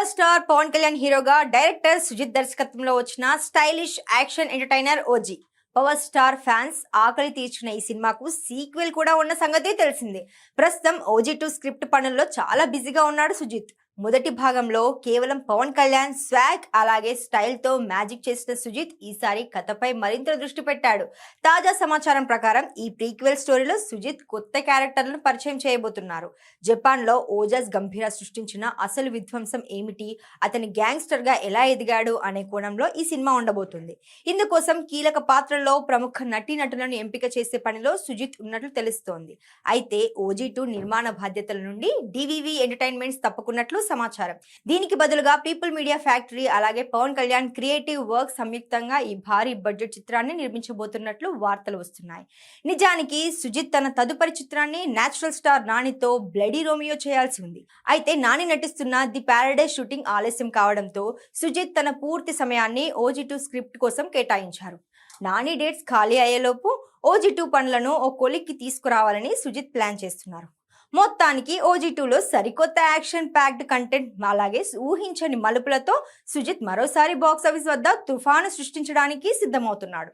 Power star Pawan Kalyan హీరోగా director Sujith దర్శకత్వంలో వచ్చిన stylish action entertainer OG. Power star fans ఆకలి తీర్చిన ఈ సినిమాకు సీక్వెల్ కూడా ఉన్న సంగతి తెలిసిందే. ప్రస్తుతం ఓజీ 2 స్క్రిప్ట్ పనుల్లో చాలా బిజీగా ఉన్నాడు సుజిత్. మొదటి భాగంలో కేవలం పవన్ కళ్యాణ్ స్వాగ్ అలాగే స్టైల్ తో మ్యాజిక్ చేసిన సుజిత్ ఈసారి కథపై మరింత దృష్టి పెట్టాడు. తాజా సమాచారం ప్రకారం ఈ ప్రీక్వెల్ స్టోరీలో సుజిత్ కొత్త క్యారెక్టర్లను పరిచయం చేయబోతున్నారు. జపాన్ లో ఓజస్ గంభీర సృష్టించిన అసలు విధ్వంసం ఏమిటి, అతని గ్యాంగ్స్టర్ గా ఎలా ఎదిగాడు అనే కోణంలో ఈ సినిమా ఉండబోతుంది. ఇందుకోసం కీలక పాత్రల్లో ప్రముఖ నటీనటులను ఎంపిక చేసే పనిలో సుజిత్ ఉన్నట్లు తెలుస్తోంది. అయితే ఓజీ 2 నిర్మాణ బాధ్యతల నుండి డివివి ఎంటర్టైన్మెంట్స్ తప్పుకున్నట్లు సమాచారం. దీనికి బదులుగా పీపుల్ మీడియా ఫ్యాక్టరీ అలాగే పవన్ కళ్యాణ్ క్రియేటివ్ వర్క్ సంయుక్తంగా ఈ భారీ బడ్జెట్ చిత్రాన్ని నిర్మించబోతున్నట్లు వార్తలు వస్తున్నాయి. నిజానికి సుజిత్ తన తదుపరి చిత్రాన్ని నేచురల్ స్టార్ నానితో బ్లడీ రోమియో చేయాల్సి ఉంది. అయితే నాని నటిస్తున్న ది ప్యారడైజ్ షూటింగ్ ఆలస్యం కావడంతో సుజిత్ తన పూర్తి సమయాన్ని ఓజీ 2 స్క్రిప్ట్ కోసం కేటాయించారు. నాని డేట్స్ ఖాళీ అయ్యేలోపు ఓజీ 2 పనులను ఓ కొలిక్కి తీసుకురావాలని సుజిత్ ప్లాన్ చేస్తున్నారు. మొత్తానికి ఓజీ 2లో సరికొత్త యాక్షన్ ప్యాక్డ్ కంటెంట్ అలాగే ఊహించని మలుపులతో సుజిత్ మరోసారి బాక్సాఫీస్ వద్ద తుఫాను సృష్టించడానికి సిద్ధమవుతున్నాడు.